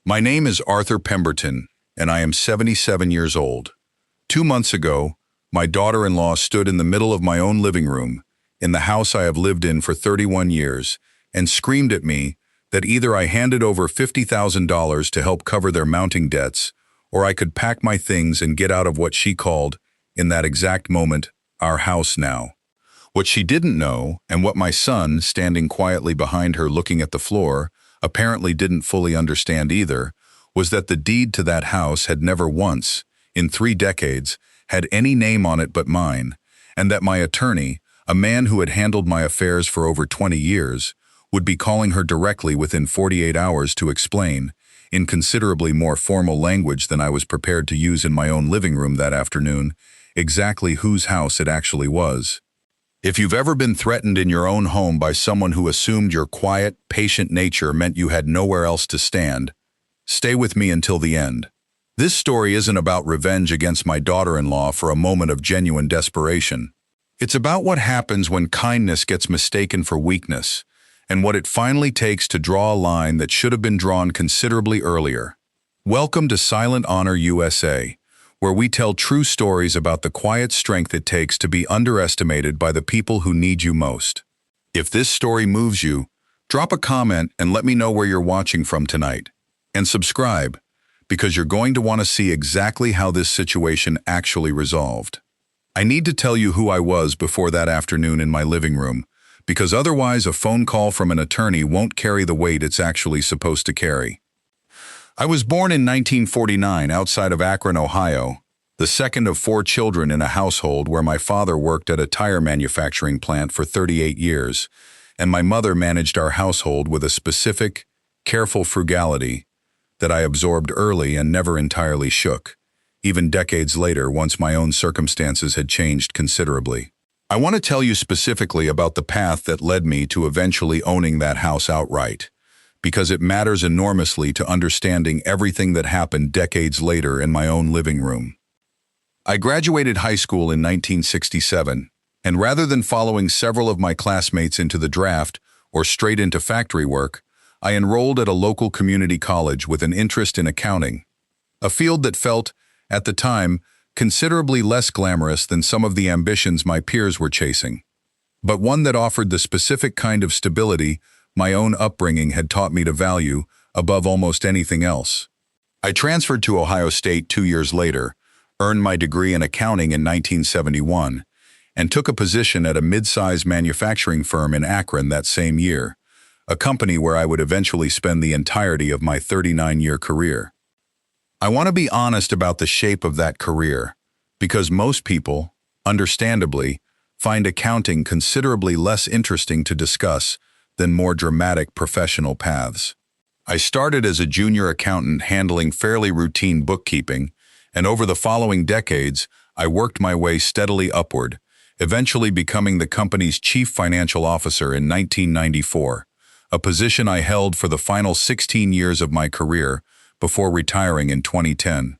My name is Arthur Pemberton, and I am 77 years old. 2 months ago, my daughter-in-law stood in the middle of my own living room, in the house I have lived in for 31 years, and screamed at me that either I handed over $50,000 to help cover their mounting debts, or I could pack my things and get out of what she called, in that exact moment, our house now. What she didn't know, and what my son, standing quietly behind her looking at the floor, apparently didn't fully understand either, was that the deed to that house had never once, in 3 decades, had any name on it but mine, and that my attorney, a man who had handled my affairs for over 20 years, would be calling her directly within 48 hours to explain, in considerably more formal language than I was prepared to use in my own living room that afternoon, exactly whose house it actually was. If you've ever been threatened in your own home by someone who assumed your quiet, patient nature meant you had nowhere else to stand, stay with me until the end. This story isn't about revenge against my daughter-in-law for a moment of genuine desperation. It's about what happens when kindness gets mistaken for weakness, and what it finally takes to draw a line that should have been drawn considerably earlier. Welcome to Silent Honor USA, where we tell true stories about the quiet strength it takes to be underestimated by the people who need you most. If this story moves you, drop a comment and let me know where you're watching from tonight. And subscribe, because you're going to want to see exactly how this situation actually resolved. I need to tell you who I was before that afternoon in my living room, because otherwise a phone call from an attorney won't carry the weight it's actually supposed to carry. I was born in 1949 outside of Akron, Ohio, the second of 4 children in a household where my father worked at a tire manufacturing plant for 38 years, and my mother managed our household with a specific, careful frugality that I absorbed early and never entirely shook, even decades later once my own circumstances had changed considerably. I want to tell you specifically about the path that led me to eventually owning that house outright, because it matters enormously to understanding everything that happened decades later in my own living room. I graduated high school in 1967, and rather than following several of my classmates into the draft or straight into factory work, I enrolled at a local community college with an interest in accounting, a field that felt, at the time, considerably less glamorous than some of the ambitions my peers were chasing, but one that offered the specific kind of stability my own upbringing had taught me to value above almost anything else. I transferred to Ohio State 2 years later, earned my degree in accounting in 1971, and took a position at a mid-sized manufacturing firm in Akron that same year, a company where I would eventually spend the entirety of my 39-year career. I want to be honest about the shape of that career, because most people, understandably, find accounting considerably less interesting to discuss than more dramatic professional paths. I started as a junior accountant handling fairly routine bookkeeping, and over the following decades, I worked my way steadily upward, eventually becoming the company's chief financial officer in 1994, a position I held for the final 16 years of my career before retiring in 2010.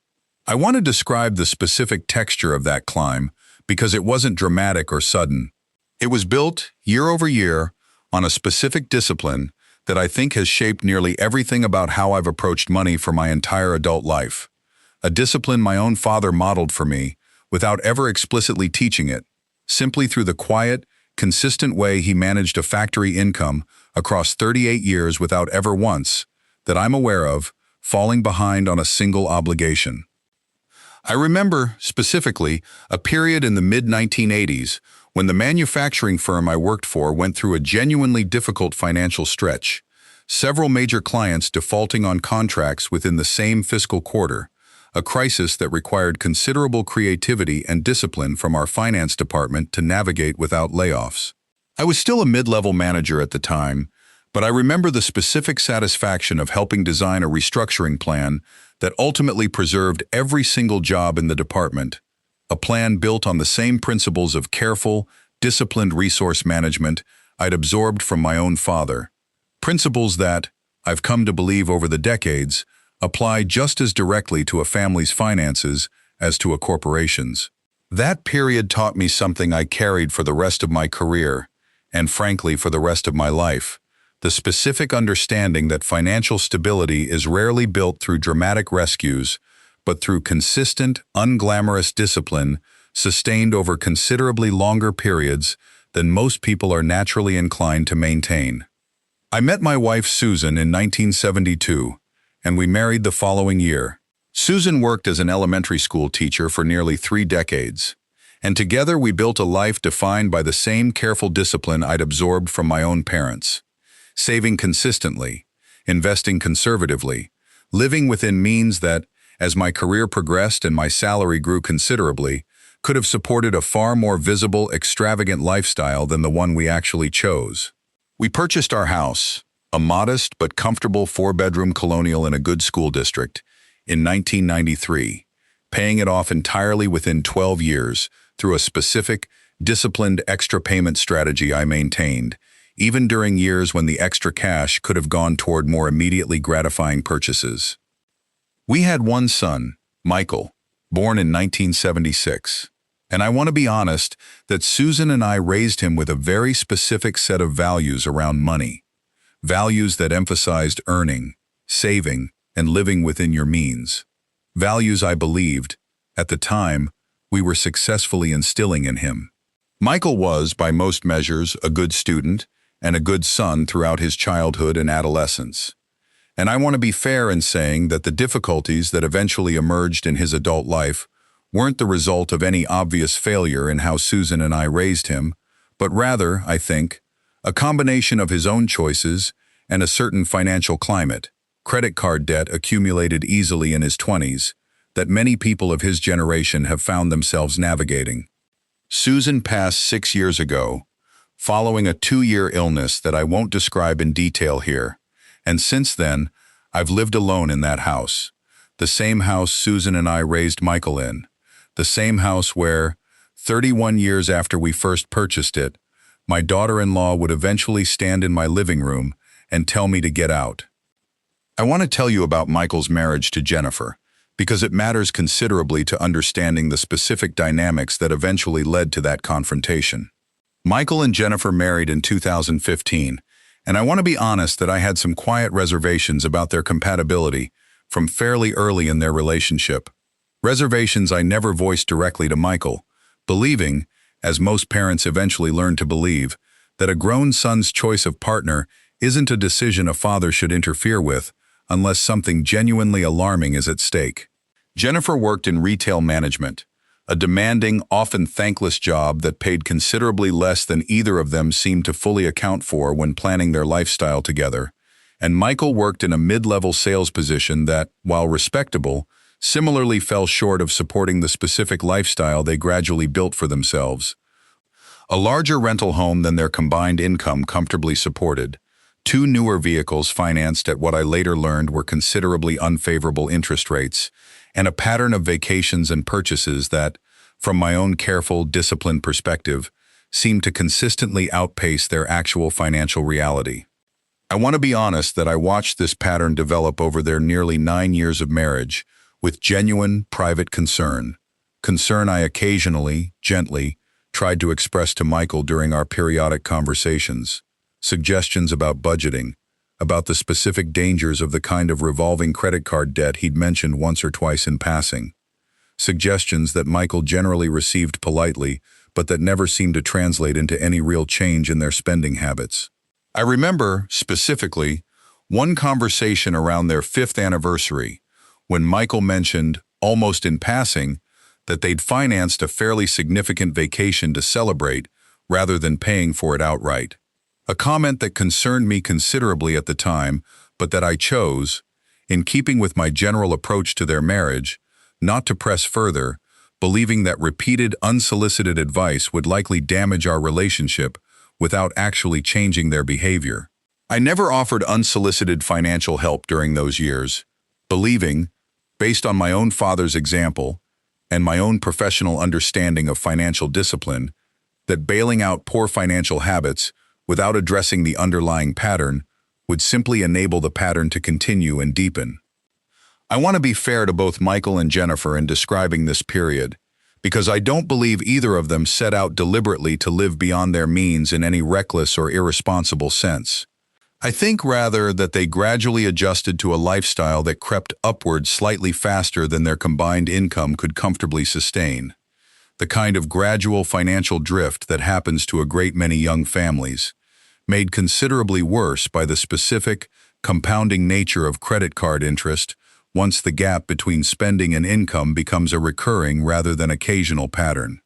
I want to describe the specific texture of that climb because it wasn't dramatic or sudden. It was built, year over year, on a specific discipline that I think has shaped nearly everything about how I've approached money for my entire adult life. A discipline my own father modeled for me without ever explicitly teaching it, simply through the quiet, consistent way he managed a factory income across 38 years without ever once, that I'm aware of, falling behind on a single obligation. I remember, specifically, a period in the mid-1980s when the manufacturing firm I worked for went through a genuinely difficult financial stretch, several major clients defaulting on contracts within the same fiscal quarter, a crisis that required considerable creativity and discipline from our finance department to navigate without layoffs. I was still a mid-level manager at the time, but I remember the specific satisfaction of helping design a restructuring plan that ultimately preserved every single job in the department, a plan built on the same principles of careful, disciplined resource management I'd absorbed from my own father, principles that, I've come to believe over the decades, apply just as directly to a family's finances as to a corporation's. That period taught me something I carried for the rest of my career, and frankly for the rest of my life, the specific understanding that financial stability is rarely built through dramatic rescues, but through consistent, unglamorous discipline sustained over considerably longer periods than most people are naturally inclined to maintain. I met my wife Susan in 1972, and we married the following year. Susan worked as an elementary school teacher for nearly 3 decades, and together we built a life defined by the same careful discipline I'd absorbed from my own parents. Saving consistently, investing conservatively, living within means that, as my career progressed and my salary grew considerably, could have supported a far more visible, extravagant lifestyle than the one we actually chose. We purchased our house, a modest but comfortable 4-bedroom colonial in a good school district, in 1993, paying it off entirely within 12 years through a specific, disciplined extra payment strategy I maintained, even during years when the extra cash could have gone toward more immediately gratifying purchases. We had one son, Michael, born in 1976, and I want to be honest that Susan and I raised him with a very specific set of values around money, values that emphasized earning, saving, and living within your means, values I believed, at the time, we were successfully instilling in him. Michael was, by most measures, a good student and a good son throughout his childhood and adolescence. And I want to be fair in saying that the difficulties that eventually emerged in his adult life weren't the result of any obvious failure in how Susan and I raised him, but rather, I think, a combination of his own choices and a certain financial climate, credit card debt accumulated easily in his 20s, that many people of his generation have found themselves navigating. Susan passed 6 years ago, following a 2-year illness that I won't describe in detail here, and since then, I've lived alone in that house, the same house Susan and I raised Michael in, the same house where, 31 years after we first purchased it, my daughter-in-law would eventually stand in my living room and tell me to get out. I want to tell you about Michael's marriage to Jennifer, because it matters considerably to understanding the specific dynamics that eventually led to that confrontation. Michael and Jennifer married in 2015, and I want to be honest that I had some quiet reservations about their compatibility from fairly early in their relationship. Reservations I never voiced directly to Michael, believing, as most parents eventually learn to believe, that a grown son's choice of partner isn't a decision a father should interfere with unless something genuinely alarming is at stake. Jennifer worked in retail management, a demanding, often thankless job that paid considerably less than either of them seemed to fully account for when planning their lifestyle together, and Michael worked in a mid-level sales position that, while respectable, similarly fell short of supporting the specific lifestyle they gradually built for themselves. A larger rental home than their combined income comfortably supported, 2 newer vehicles financed at what I later learned were considerably unfavorable interest rates, and a pattern of vacations and purchases that, from my own careful, disciplined perspective, seemed to consistently outpace their actual financial reality. I want to be honest that I watched this pattern develop over their nearly 9 years of marriage, with genuine, private concern I occasionally, gently, tried to express to Michael during our periodic conversations, suggestions about budgeting, about the specific dangers of the kind of revolving credit card debt he'd mentioned once or twice in passing, suggestions that Michael generally received politely, but that never seemed to translate into any real change in their spending habits. I remember, specifically, one conversation around their 5th anniversary, when Michael mentioned, almost in passing, that they'd financed a fairly significant vacation to celebrate rather than paying for it outright. A comment that concerned me considerably at the time, but that I chose, in keeping with my general approach to their marriage, not to press further, believing that repeated unsolicited advice would likely damage our relationship without actually changing their behavior. I never offered unsolicited financial help during those years, believing, based on my own father's example and my own professional understanding of financial discipline, that bailing out poor financial habits without addressing the underlying pattern would simply enable the pattern to continue and deepen. I want to be fair to both Michael and Jennifer in describing this period, because I don't believe either of them set out deliberately to live beyond their means in any reckless or irresponsible sense. I think rather that they gradually adjusted to a lifestyle that crept upward slightly faster than their combined income could comfortably sustain. The kind of gradual financial drift that happens to a great many young families, made considerably worse by the specific, compounding nature of credit card interest once the gap between spending and income becomes a recurring rather than occasional pattern.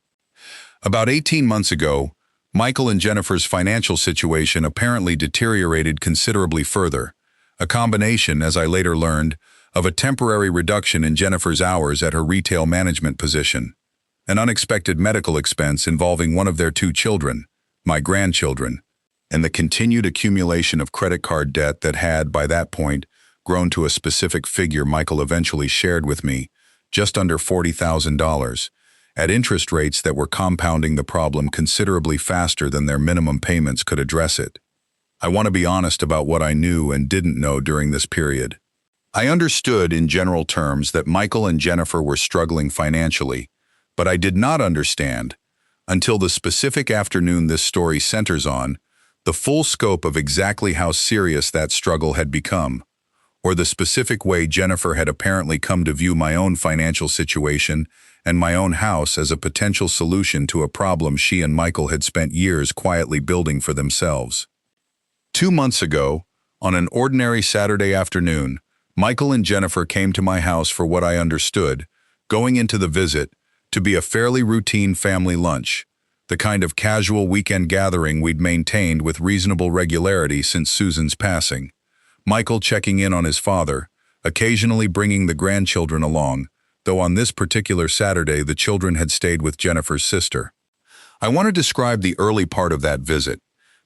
About 18 months ago, Michael and Jennifer's financial situation apparently deteriorated considerably further, a combination, as I later learned, of a temporary reduction in Jennifer's hours at her retail management position, an unexpected medical expense involving one of their two children, my grandchildren, and the continued accumulation of credit card debt that had, by that point, grown to a specific figure Michael eventually shared with me, just under $40,000, at interest rates that were compounding the problem considerably faster than their minimum payments could address it. I want to be honest about what I knew and didn't know during this period. I understood in general terms that Michael and Jennifer were struggling financially, but I did not understand, until the specific afternoon this story centers on, the full scope of exactly how serious that struggle had become, or the specific way Jennifer had apparently come to view my own financial situation and my own house as a potential solution to a problem she and Michael had spent years quietly building for themselves. 2 months ago, on an ordinary Saturday afternoon, Michael and Jennifer came to my house for what I understood, going into the visit, to be a fairly routine family lunch, the kind of casual weekend gathering we'd maintained with reasonable regularity since Susan's passing. Michael checking in on his father, occasionally bringing the grandchildren along, though on this particular Saturday the children had stayed with Jennifer's sister. I want to describe the early part of that visit,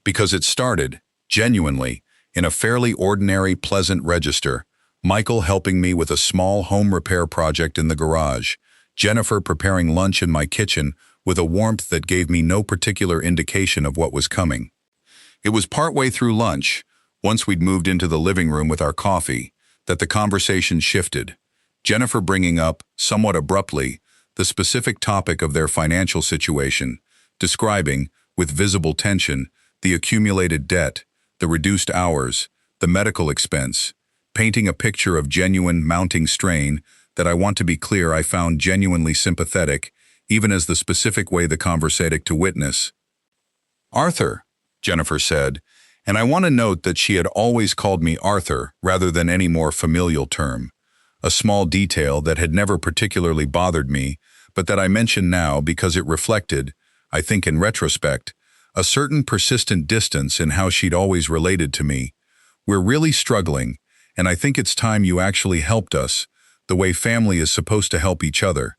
because it started, genuinely, in a fairly ordinary, pleasant register, Michael helping me with a small home repair project in the garage, Jennifer preparing lunch in my kitchen with a warmth that gave me no particular indication of what was coming. It was partway through lunch, once we'd moved into the living room with our coffee, that the conversation shifted, Jennifer bringing up, somewhat abruptly, the specific topic of their financial situation, describing, with visible tension, the accumulated debt, the reduced hours, the medical expense, painting a picture of genuine mounting strain that I want to be clear I found genuinely sympathetic, even as the specific way the conversated to witness. "Arthur," Jennifer said, and I want to note that she had always called me Arthur rather than any more familial term, a small detail that had never particularly bothered me, but that I mention now because it reflected, I think in retrospect, a certain persistent distance in how she'd always related to me. "We're really struggling, and I think it's time you actually helped us, the way family is supposed to help each other."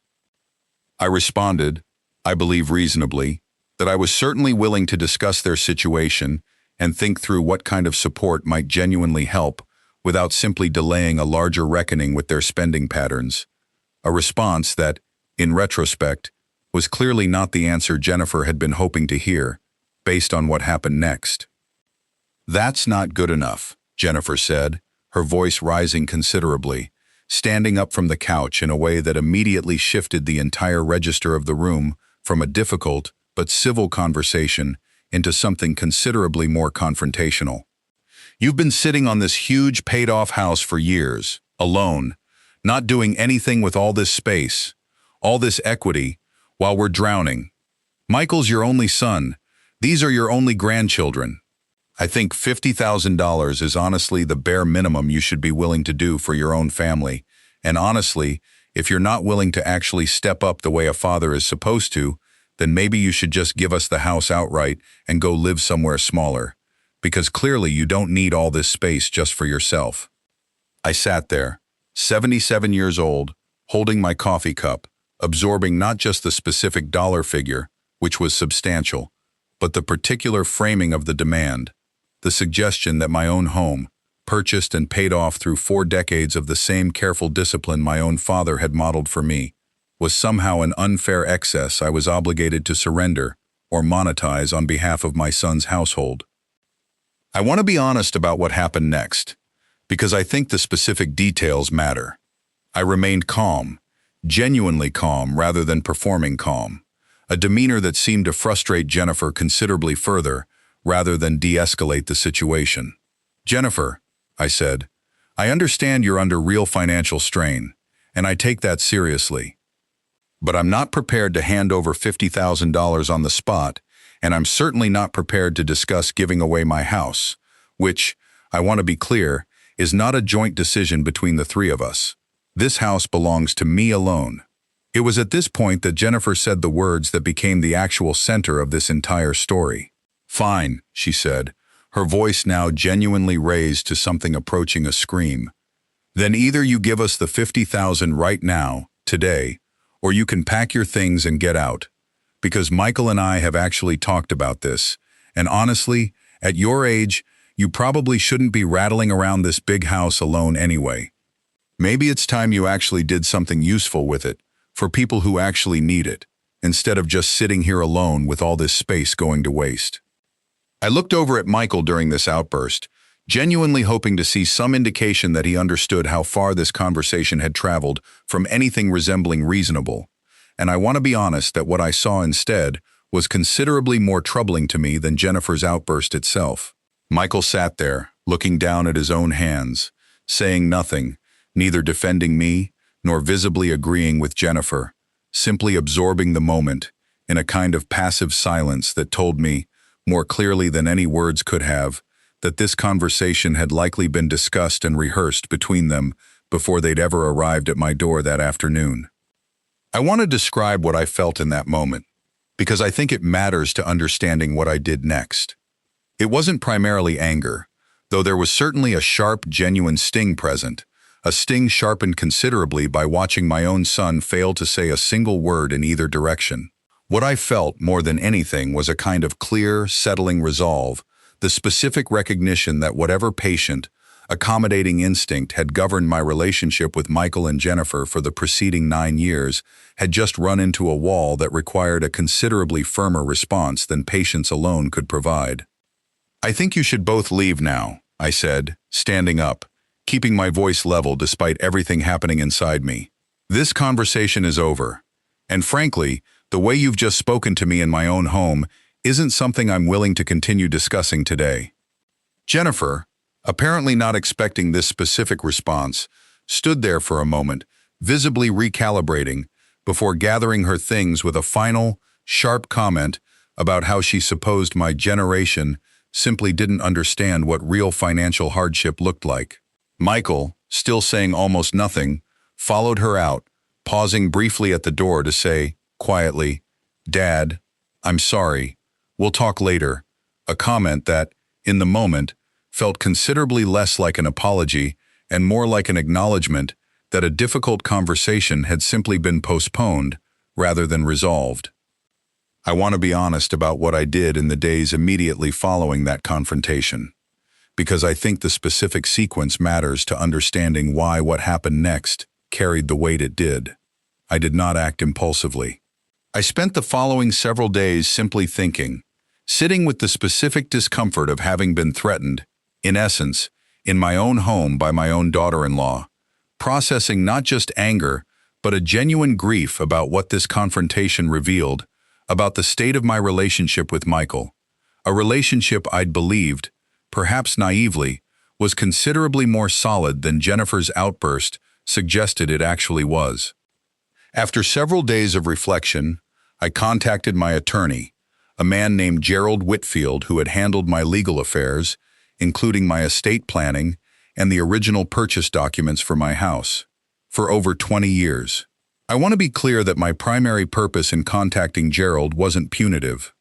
I responded, I believe reasonably, that I was certainly willing to discuss their situation and think through what kind of support might genuinely help without simply delaying a larger reckoning with their spending patterns, a response that, in retrospect, was clearly not the answer Jennifer had been hoping to hear, based on what happened next. "That's not good enough," Jennifer said, her voice rising considerably, standing up from the couch in a way that immediately shifted the entire register of the room from a difficult but civil conversation into something considerably more confrontational. "You've been sitting on this huge paid-off house for years, alone, not doing anything with all this space, all this equity, while we're drowning. Michael's your only son. These are your only grandchildren. I think $50,000 is honestly the bare minimum you should be willing to do for your own family, and honestly, if you're not willing to actually step up the way a father is supposed to, then maybe you should just give us the house outright and go live somewhere smaller, because clearly you don't need all this space just for yourself." I sat there, 77 years old, holding my coffee cup, absorbing not just the specific dollar figure, which was substantial, but the particular framing of the demand, the suggestion that my own home, purchased and paid off through 4 decades of the same careful discipline my own father had modeled for me, was somehow an unfair excess I was obligated to surrender or monetize on behalf of my son's household. I want to be honest about what happened next, because I think the specific details matter. I remained calm, genuinely calm rather than performing calm, a demeanor that seemed to frustrate Jennifer considerably further rather than de-escalate the situation. Jennifer, I said, I understand you're under real financial strain, and I take that seriously. But I'm not prepared to hand over $50,000 on the spot, and I'm certainly not prepared to discuss giving away my house, which, I want to be clear, is not a joint decision between the three of us. This house belongs to me alone. It was at this point that Jennifer said the words that became the actual center of this entire story. Fine, she said, her voice now genuinely raised to something approaching a scream. Then either you give us the $50,000 right now, today, or you can pack your things and get out. Because Michael and I have actually talked about this, and honestly, at your age, you probably shouldn't be rattling around this big house alone anyway. Maybe it's time you actually did something useful with it, for people who actually need it, instead of just sitting here alone with all this space going to waste. I looked over at Michael during this outburst, genuinely hoping to see some indication that he understood how far this conversation had traveled from anything resembling reasonable. And I want to be honest that what I saw instead was considerably more troubling to me than Jennifer's outburst itself. Michael sat there, looking down at his own hands, saying nothing, neither defending me nor visibly agreeing with Jennifer, simply absorbing the moment in a kind of passive silence that told me, more clearly than any words could have, that this conversation had likely been discussed and rehearsed between them before they'd ever arrived at my door that afternoon. I want to describe what I felt in that moment, because I think it matters to understanding what I did next. It wasn't primarily anger, though there was certainly a sharp, genuine sting present, a sting sharpened considerably by watching my own son fail to say a single word in either direction. What I felt more than anything was a kind of clear, settling resolve, the specific recognition that whatever patient, accommodating instinct had governed my relationship with Michael and Jennifer for the preceding 9 years had just run into a wall that required a considerably firmer response than patience alone could provide. I think you should both leave now, I said, standing up, keeping my voice level despite everything happening inside me. This conversation is over, and frankly, the way you've just spoken to me in my own home isn't something I'm willing to continue discussing today. Jennifer, apparently not expecting this specific response, stood there for a moment, visibly recalibrating, before gathering her things with a final, sharp comment about how she supposed my generation simply didn't understand what real financial hardship looked like. Michael, still saying almost nothing, followed her out, pausing briefly at the door to say, quietly, "Dad, I'm sorry. We'll talk later," a comment that, in the moment, felt considerably less like an apology and more like an acknowledgement that a difficult conversation had simply been postponed rather than resolved. I want to be honest about what I did in the days immediately following that confrontation, because I think the specific sequence matters to understanding why what happened next carried the weight it did. I did not act impulsively. I spent the following several days simply thinking, sitting with the specific discomfort of having been threatened, in essence, in my own home by my own daughter-in-law, processing not just anger, but a genuine grief about what this confrontation revealed, about the state of my relationship with Michael, a relationship I'd believed, perhaps naively, was considerably more solid than Jennifer's outburst suggested it actually was. After several days of reflection, I contacted my attorney, a man named Gerald Whitfield who had handled my legal affairs, including my estate planning and the original purchase documents for my house, for over 20 years. I want to be clear that my primary purpose in contacting Gerald wasn't punitive.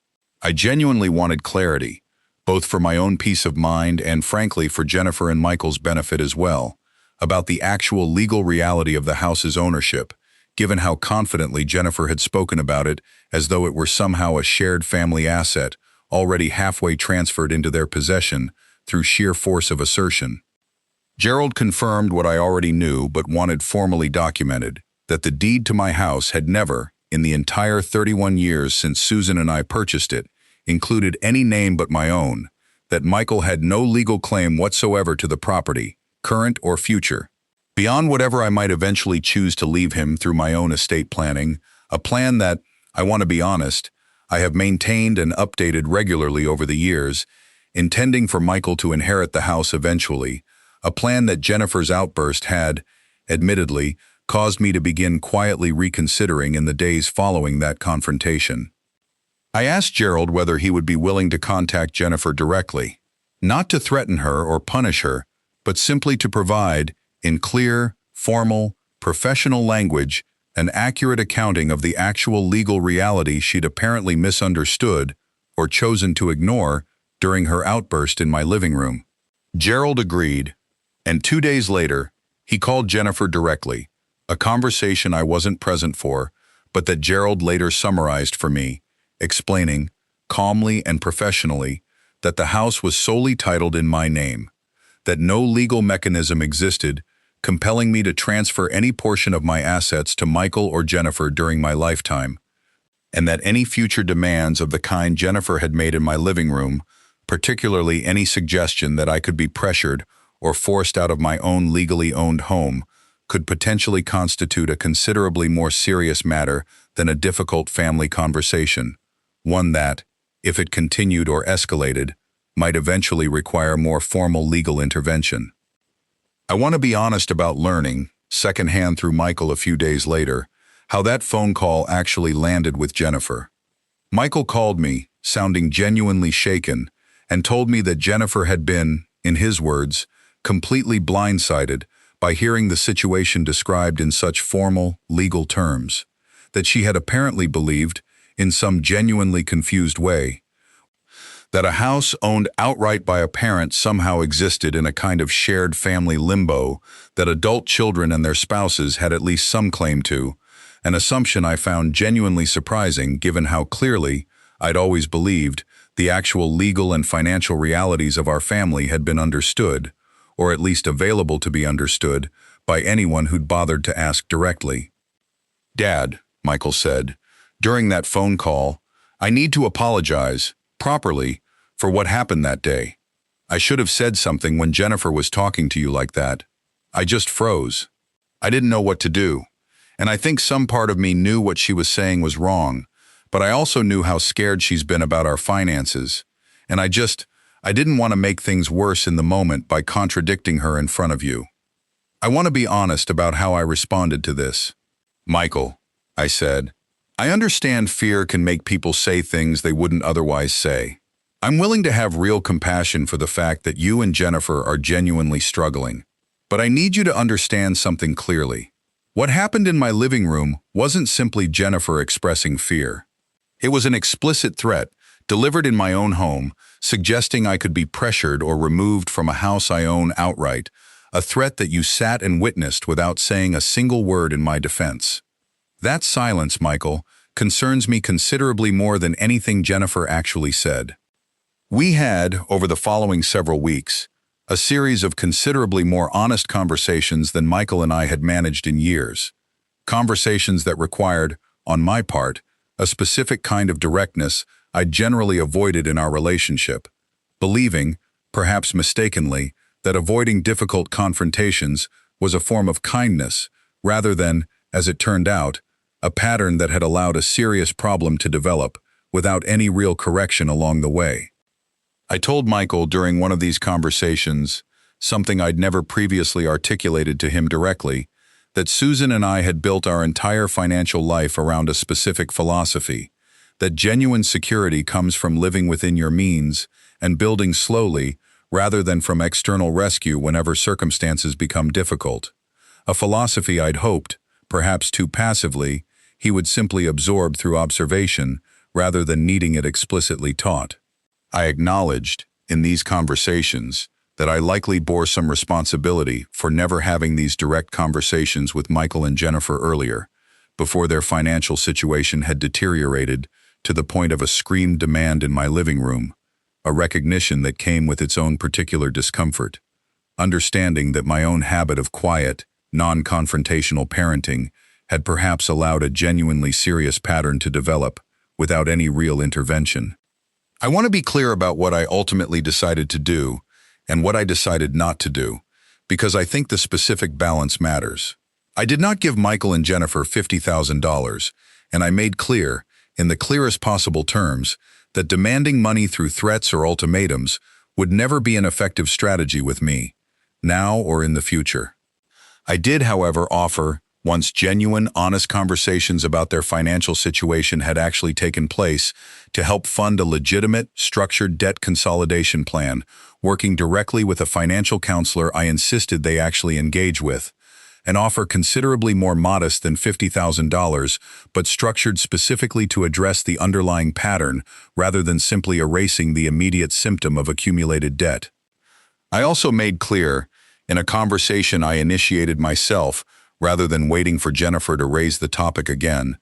I genuinely wanted clarity, both for my own peace of mind and, frankly, for Jennifer and Michael's benefit as well, about the actual legal reality of the house's ownership, given how confidently Jennifer had spoken about it as though it were somehow a shared family asset already halfway transferred into their possession through sheer force of assertion. Gerald confirmed what I already knew but wanted formally documented, that the deed to my house had never, in the entire 31 years since Susan and I purchased it, included any name but my own, that Michael had no legal claim whatsoever to the property, current or future. Beyond whatever I might eventually choose to leave him through my own estate planning, a plan that, I want to be honest, I have maintained and updated regularly over the years, intending for Michael to inherit the house eventually, a plan that Jennifer's outburst had, admittedly, caused me to begin quietly reconsidering in the days following that confrontation. I asked Gerald whether he would be willing to contact Jennifer directly, not to threaten her or punish her, but simply to provide, in clear, formal, professional language, an accurate accounting of the actual legal reality she'd apparently misunderstood or chosen to ignore during her outburst in my living room. Gerald agreed, and 2 days later, he called Jennifer directly, a conversation I wasn't present for, but that Gerald later summarized for me, explaining, calmly and professionally, that the house was solely titled in my name, that no legal mechanism existed compelling me to transfer any portion of my assets to Michael or Jennifer during my lifetime, and that any future demands of the kind Jennifer had made in my living room, particularly any suggestion that I could be pressured or forced out of my own legally owned home, could potentially constitute a considerably more serious matter than a difficult family conversation, one that, if it continued or escalated, might eventually require more formal legal intervention. I want to be honest about learning, secondhand through Michael a few days later, how that phone call actually landed with Jennifer. Michael called me, sounding genuinely shaken, and told me that Jennifer had been, in his words, completely blindsided by hearing the situation described in such formal, legal terms, that she had apparently believed, in some genuinely confused way, that a house owned outright by a parent somehow existed in a kind of shared family limbo that adult children and their spouses had at least some claim to, an assumption I found genuinely surprising given how clearly, I'd always believed, the actual legal and financial realities of our family had been understood, or at least available to be understood, by anyone who'd bothered to ask directly. "Dad," Michael said, during that phone call, "I need to apologize, properly, for what happened that day. I should have said something when Jennifer was talking to you like that. I just froze. I didn't know what to do, and I think some part of me knew what she was saying was wrong, but I also knew how scared she's been about our finances, and I didn't want to make things worse in the moment by contradicting her in front of you. I want to be honest about how I responded to this." "Michael," I said, "I understand fear can make people say things they wouldn't otherwise say. I'm willing to have real compassion for the fact that you and Jennifer are genuinely struggling. But I need you to understand something clearly. What happened in my living room wasn't simply Jennifer expressing fear. It was an explicit threat, delivered in my own home, suggesting I could be pressured or removed from a house I own outright, a threat that you sat and witnessed without saying a single word in my defense. That silence, Michael, concerns me considerably more than anything Jennifer actually said. We had, over the following several weeks, a series of considerably more honest conversations than Michael and I had managed in years. Conversations that required, on my part, a specific kind of directness I'd generally avoided in our relationship, believing, perhaps mistakenly, that avoiding difficult confrontations was a form of kindness, rather than, as it turned out, a pattern that had allowed a serious problem to develop without any real correction along the way. I told Michael during one of these conversations, something I'd never previously articulated to him directly, that Susan and I had built our entire financial life around a specific philosophy, that genuine security comes from living within your means and building slowly rather than from external rescue whenever circumstances become difficult. A philosophy I'd hoped, perhaps too passively, he would simply absorb through observation rather than needing it explicitly taught. I acknowledged, in these conversations, that I likely bore some responsibility for never having these direct conversations with Michael and Jennifer earlier, before their financial situation had deteriorated to the point of a screamed demand in my living room, a recognition that came with its own particular discomfort, understanding that my own habit of quiet, non-confrontational parenting had perhaps allowed a genuinely serious pattern to develop without any real intervention. I want to be clear about what I ultimately decided to do and what I decided not to do, because I think the specific balance matters. I did not give Michael and Jennifer $50,000, and I made clear, in the clearest possible terms, that demanding money through threats or ultimatums would never be an effective strategy with me, now or in the future. I did, however, offer, once genuine, honest conversations about their financial situation had actually taken place, to help fund a legitimate, structured debt consolidation plan, working directly with a financial counselor I insisted they actually engage with. An offer considerably more modest than $50,000, but structured specifically to address the underlying pattern rather than simply erasing the immediate symptom of accumulated debt. I also made clear, in a conversation I initiated myself, rather than waiting for Jennifer to raise the topic again,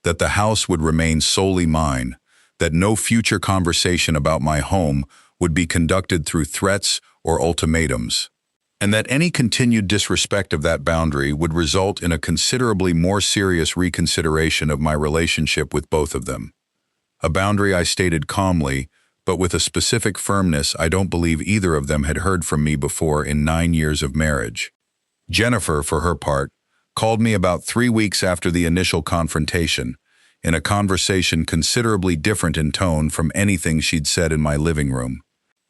that the house would remain solely mine, that no future conversation about my home would be conducted through threats or ultimatums, and that any continued disrespect of that boundary would result in a considerably more serious reconsideration of my relationship with both of them. A boundary I stated calmly, but with a specific firmness I don't believe either of them had heard from me before in 9 years of marriage. Jennifer, for her part, called me about 3 weeks after the initial confrontation, in a conversation considerably different in tone from anything she'd said in my living room.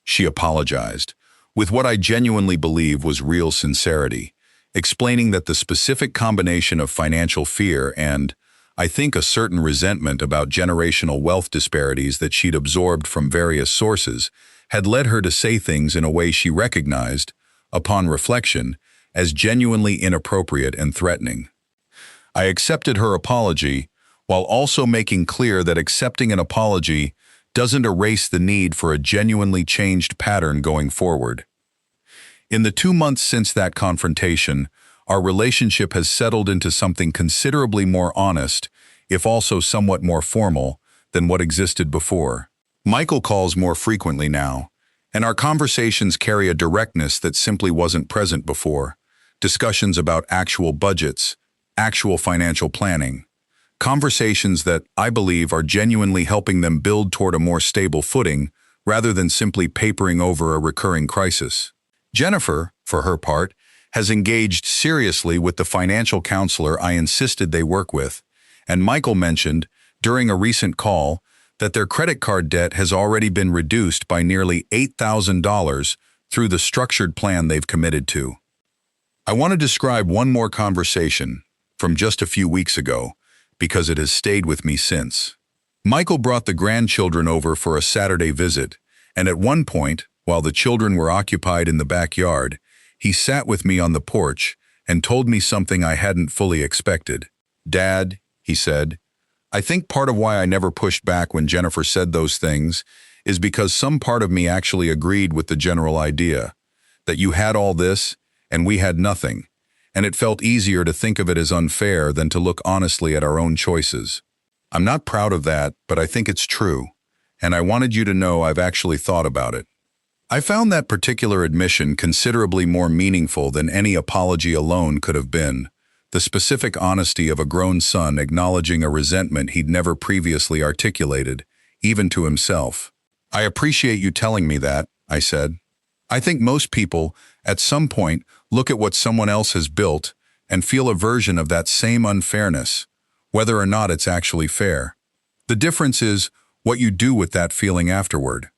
She apologized, with what I genuinely believe was real sincerity, explaining that the specific combination of financial fear and, I think, a certain resentment about generational wealth disparities that she'd absorbed from various sources had led her to say things in a way she recognized, upon reflection, as genuinely inappropriate and threatening. I accepted her apology, while also making clear that accepting an apology doesn't erase the need for a genuinely changed pattern going forward. In the 2 months since that confrontation, our relationship has settled into something considerably more honest, if also somewhat more formal, than what existed before. Michael calls more frequently now, and our conversations carry a directness that simply wasn't present before. Discussions about actual budgets, actual financial planning, conversations that I believe are genuinely helping them build toward a more stable footing rather than simply papering over a recurring crisis. Jennifer, for her part, has engaged seriously with the financial counselor I insisted they work with, and Michael mentioned, during a recent call, that their credit card debt has already been reduced by nearly $8,000 through the structured plan they've committed to. I want to describe one more conversation from just a few weeks ago because it has stayed with me since. Michael brought the grandchildren over for a Saturday visit, and at one point, while the children were occupied in the backyard, he sat with me on the porch and told me something I hadn't fully expected. "Dad," he said, "I think part of why I never pushed back when Jennifer said those things is because some part of me actually agreed with the general idea, that you had all this and we had nothing, and it felt easier to think of it as unfair than to look honestly at our own choices. I'm not proud of that, but I think it's true, and I wanted you to know I've actually thought about it." I found that particular admission considerably more meaningful than any apology alone could have been, the specific honesty of a grown son acknowledging a resentment he'd never previously articulated, even to himself. "I appreciate you telling me that," I said. "I think most people, at some point, look at what someone else has built and feel a version of that same unfairness, whether or not it's actually fair. The difference is what you do with that feeling afterward."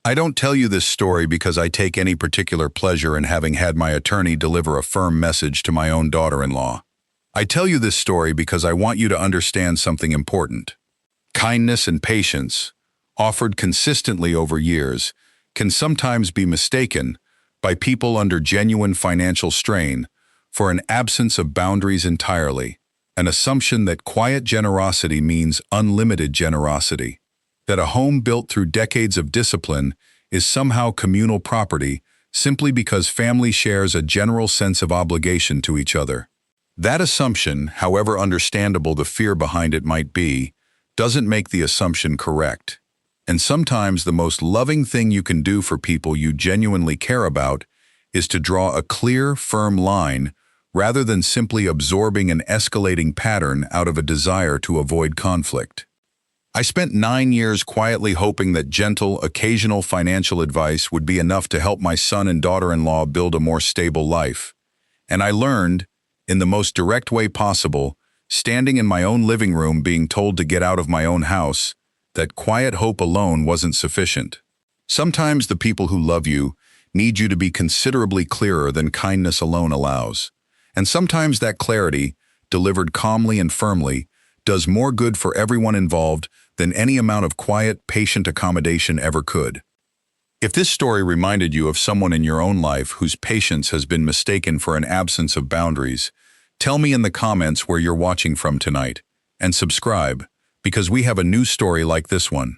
I don't tell you this story because I take any particular pleasure in having had my attorney deliver a firm message to my own daughter-in-law. I tell you this story because I want you to understand something important. Kindness and patience, offered consistently over years, can sometimes be mistaken by people under genuine financial strain for an absence of boundaries entirely, an assumption that quiet generosity means unlimited generosity, that a home built through decades of discipline is somehow communal property simply because family shares a general sense of obligation to each other. That assumption, however understandable the fear behind it might be, doesn't make the assumption correct. And sometimes the most loving thing you can do for people you genuinely care about is to draw a clear, firm line rather than simply absorbing an escalating pattern out of a desire to avoid conflict. I spent 9 years quietly hoping that gentle, occasional financial advice would be enough to help my son and daughter-in-law build a more stable life. And I learned, in the most direct way possible, standing in my own living room being told to get out of my own house, that quiet hope alone wasn't sufficient. Sometimes the people who love you need you to be considerably clearer than kindness alone allows. And sometimes that clarity, delivered calmly and firmly, does more good for everyone involved than any amount of quiet, patient accommodation ever could. If this story reminded you of someone in your own life whose patience has been mistaken for an absence of boundaries, tell me in the comments where you're watching from tonight, and subscribe, because we have a new story like this one.